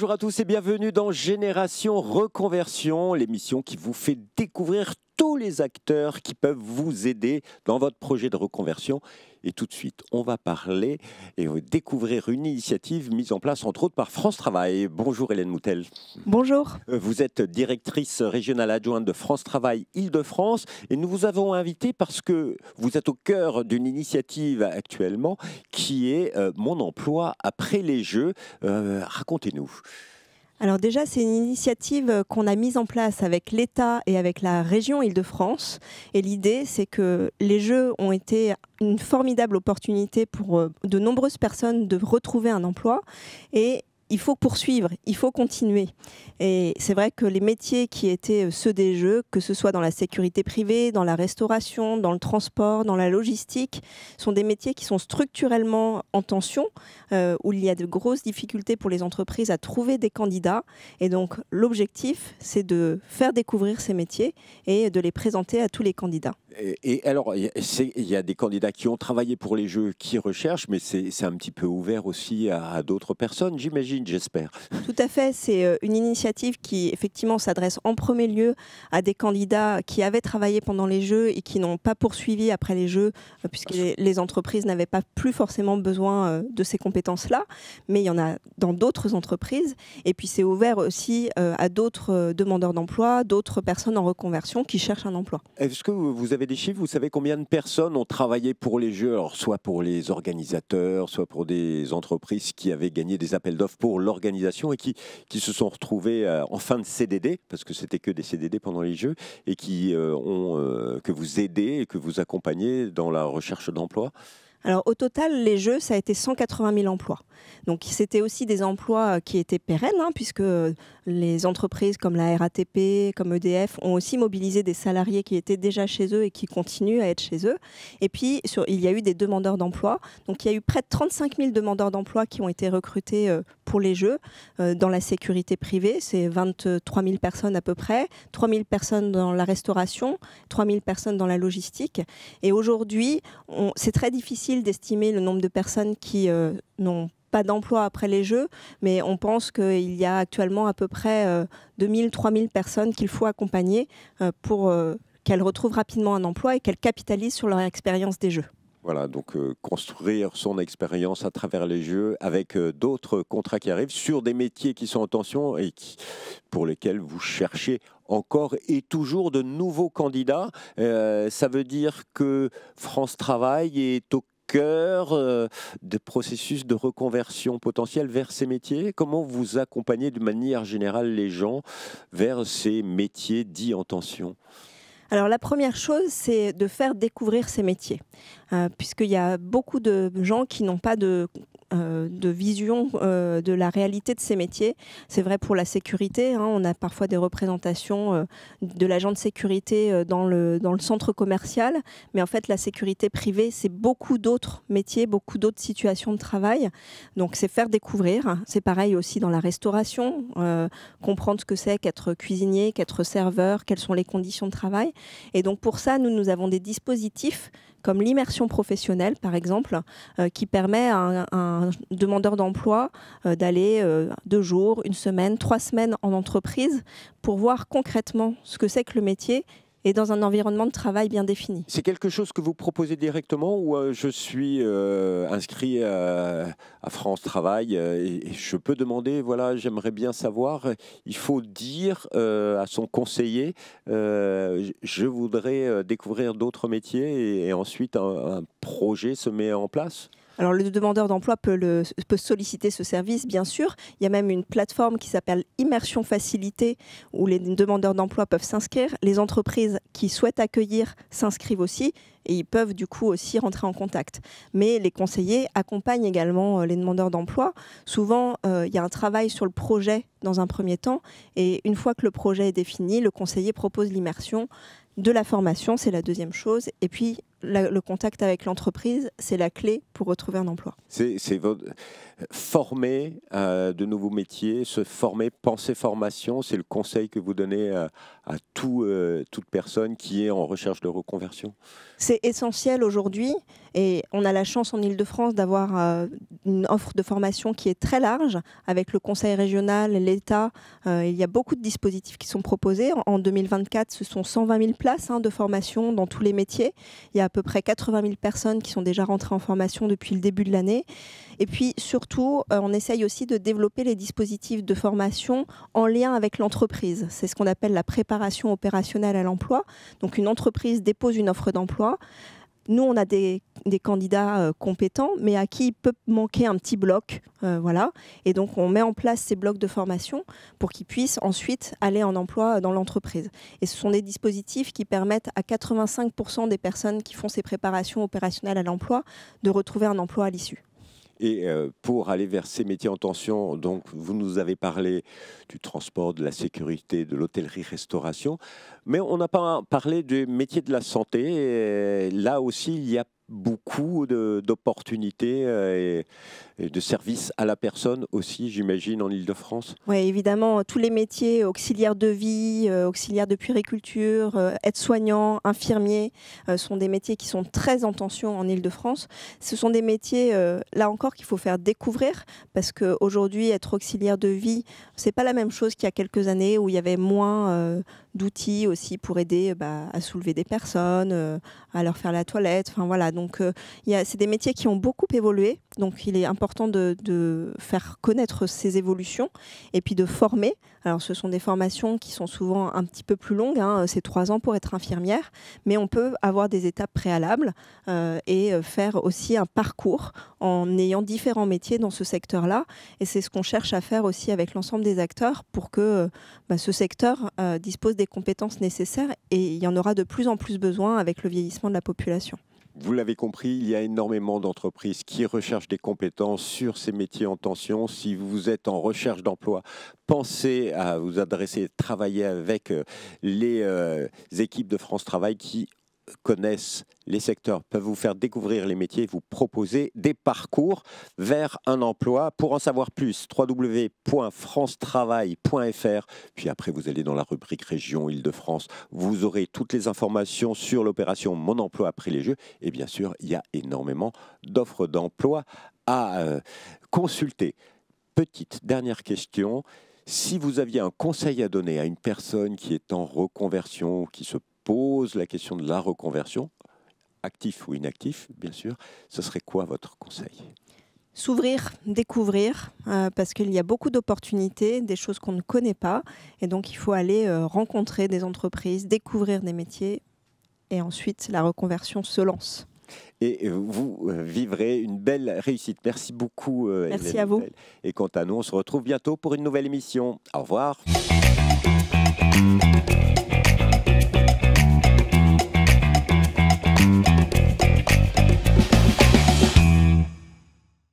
Bonjour à tous et bienvenue dans Génération Reconversion, l'émission qui vous fait découvrir tous les acteurs qui peuvent vous aider dans votre projet de reconversion. Et tout de suite, on va parler et découvrir une initiative mise en place entre autres par France Travail. Bonjour Hélène Moutel. Bonjour. Vous êtes directrice régionale adjointe de France Travail Île-de-France et nous vous avons invité parce que vous êtes au cœur d'une initiative actuellement qui est Mon emploi après les Jeux. Racontez-nous. Alors déjà, c'est une initiative qu'on a mise en place avec l'État et avec la région Île-de-France. Et l'idée, c'est que les Jeux ont été une formidable opportunité pour de nombreuses personnes de retrouver un emploi. Et il faut poursuivre, il faut continuer. Et c'est vrai que les métiers qui étaient ceux des Jeux, que ce soit dans la sécurité privée, dans la restauration, dans le transport, dans la logistique, sont des métiers qui sont structurellement en tension, où il y a de grosses difficultés pour les entreprises à trouver des candidats. Et donc l'objectif, c'est de faire découvrir ces métiers et de les présenter à tous les candidats. Et alors, il y a des candidats qui ont travaillé pour les Jeux, qui recherchent, mais c'est un petit peu ouvert aussi à d'autres personnes, j'imagine, j'espère. Tout à fait, c'est une initiative qui effectivement s'adresse en premier lieu à des candidats qui avaient travaillé pendant les Jeux et qui n'ont pas poursuivi après les Jeux, puisque les entreprises n'avaient pas plus forcément besoin de ces compétences-là, mais il y en a dans d'autres entreprises. Et puis c'est ouvert aussi à d'autres demandeurs d'emploi, d'autres personnes en reconversion qui cherchent un emploi. Est-ce que vous avez des chiffres? Vous savez combien de personnes ont travaillé pour les Jeux, alors soit pour les organisateurs, soit pour des entreprises qui avaient gagné des appels d'offres pour l'organisation et qui se sont retrouvées en fin de CDD, parce que c'était que des CDD pendant les Jeux, et qui que vous aidez et que vous accompagnez dans la recherche d'emploi? Alors au total, les Jeux, ça a été 180 000 emplois. Donc c'était aussi des emplois qui étaient pérennes, puisque les entreprises comme la RATP, comme EDF, ont aussi mobilisé des salariés qui étaient déjà chez eux et qui continuent à être chez eux. Et puis il y a eu des demandeurs d'emploi. Donc il y a eu près de 35 000 demandeurs d'emploi qui ont été recrutés pour les Jeux. Dans la sécurité privée, c'est 23 000 personnes à peu près, 3 000 personnes dans la restauration, 3 000 personnes dans la logistique. Et aujourd'hui, c'est très difficile d'estimer le nombre de personnes qui n'ont pas d'emploi après les Jeux, mais on pense qu'il y a actuellement à peu près 2 000, 3 000 personnes qu'il faut accompagner pour qu'elles retrouvent rapidement un emploi et qu'elles capitalisent sur leur expérience des Jeux. Voilà, donc construire son expérience à travers les Jeux avec d'autres contrats qui arrivent sur des métiers qui sont en tension et pour lesquels vous cherchez encore et toujours de nouveaux candidats. Ça veut dire que France Travail est au cœur de processus de reconversion potentielle vers ces métiers. Comment vous accompagnez de manière générale les gens vers ces métiers dits en tension ? Alors la première chose, c'est de faire découvrir ces métiers, puisqu'il y a beaucoup de gens qui n'ont pas de vision de la réalité de ces métiers. C'est vrai pour la sécurité, on a parfois des représentations de l'agent de sécurité dans le centre commercial, mais en fait la sécurité privée, c'est beaucoup d'autres métiers, beaucoup d'autres situations de travail. Donc c'est faire découvrir, c'est pareil aussi dans la restauration, comprendre ce que c'est qu'être cuisinier, qu'être serveur, quelles sont les conditions de travail. Et donc pour ça, nous avons des dispositifs comme l'immersion professionnelle, par exemple, qui permet à un demandeur d'emploi d'aller 2 jours, 1 semaine, 3 semaines en entreprise pour voir concrètement ce que c'est que le métier et dans un environnement de travail bien défini. C'est quelque chose que vous proposez directement ou je suis inscrit à France Travail et je peux demander, voilà, j'aimerais bien savoir, il faut dire à son conseiller, je voudrais découvrir d'autres métiers et ensuite un projet se met en place ? Alors le demandeur d'emploi peut solliciter ce service, bien sûr. Il y a même une plateforme qui s'appelle Immersion Facilité où les demandeurs d'emploi peuvent s'inscrire. Les entreprises qui souhaitent accueillir s'inscrivent aussi et ils peuvent du coup aussi rentrer en contact. Mais les conseillers accompagnent également les demandeurs d'emploi. Souvent, il y a un travail sur le projet dans un premier temps et une fois que le projet est défini, le conseiller propose l'immersion de la formation, c'est la deuxième chose. Et puis, le contact avec l'entreprise, c'est la clé pour retrouver un emploi. C'est former de nouveaux métiers, se former, penser formation, c'est le conseil que vous donnez à toute personne qui est en recherche de reconversion? C'est essentiel aujourd'hui et on a la chance en Île-de-France d'avoir une offre de formation qui est très large avec le Conseil régional, l'État. Il y a beaucoup de dispositifs qui sont proposés. En 2024, ce sont 120 000 places de formation dans tous les métiers. Il y a à peu près 80 000 personnes qui sont déjà rentrées en formation depuis le début de l'année. Et puis surtout, on essaye aussi de développer les dispositifs de formation en lien avec l'entreprise. C'est ce qu'on appelle la préparation opérationnelle à l'emploi. Donc une entreprise dépose une offre d'emploi. Nous, on a des candidats compétents, mais à qui il peut manquer un petit bloc. Voilà. Et donc, on met en place ces blocs de formation pour qu'ils puissent ensuite aller en emploi dans l'entreprise. Et ce sont des dispositifs qui permettent à 85% des personnes qui font ces préparations opérationnelles à l'emploi de retrouver un emploi à l'issue. Et pour aller vers ces métiers en tension, donc vous nous avez parlé du transport, de la sécurité, de l'hôtellerie-restauration, mais on n'a pas parlé du métier de la santé. Et là aussi, il y a beaucoup d'opportunités et de services à la personne aussi, j'imagine, en Île-de-France. Oui, évidemment, tous les métiers auxiliaires de vie, auxiliaires de puériculture, aides-soignants, infirmiers, sont des métiers qui sont très en tension en Île-de-France. Ce sont des métiers, là encore, qu'il faut faire découvrir parce qu'aujourd'hui, être auxiliaire de vie, c'est pas la même chose qu'il y a quelques années où il y avait moins d'outils aussi pour aider à soulever des personnes, à leur faire la toilette. Enfin, voilà. Donc, c'est des métiers qui ont beaucoup évolué. Donc, il est important de faire connaître ces évolutions et puis de former. Alors, ce sont des formations qui sont souvent un petit peu plus longues. C'est 3 ans pour être infirmière, mais on peut avoir des étapes préalables et faire aussi un parcours en ayant différents métiers dans ce secteur-là. Et c'est ce qu'on cherche à faire aussi avec l'ensemble des acteurs pour que ce secteur dispose des compétences nécessaires et il y en aura de plus en plus besoin avec le vieillissement de la population. Vous l'avez compris, il y a énormément d'entreprises qui recherchent des compétences sur ces métiers en tension. Si vous êtes en recherche d'emploi, pensez à vous adresser, travailler avec les équipes de France Travail qui connaissent les secteurs, peuvent vous faire découvrir les métiers, vous proposer des parcours vers un emploi. Pour en savoir plus, www.francetravail.fr. Puis après, vous allez dans la rubrique région Île-de-France. Vous aurez toutes les informations sur l'opération Mon emploi après les Jeux. Et bien sûr, il y a énormément d'offres d'emploi à consulter. Petite dernière question. Si vous aviez un conseil à donner à une personne qui est en reconversion, qui se pose la question de la reconversion, actif ou inactif, bien sûr, ce serait quoi votre conseil? S'ouvrir, découvrir, parce qu'il y a beaucoup d'opportunités, des choses qu'on ne connaît pas. Et donc, il faut aller rencontrer des entreprises, découvrir des métiers. Et ensuite, la reconversion se lance. Et vous vivrez une belle réussite. Merci beaucoup. Merci Hélène à vous. Lebel. Et quant à nous, on se retrouve bientôt pour une nouvelle émission. Au revoir.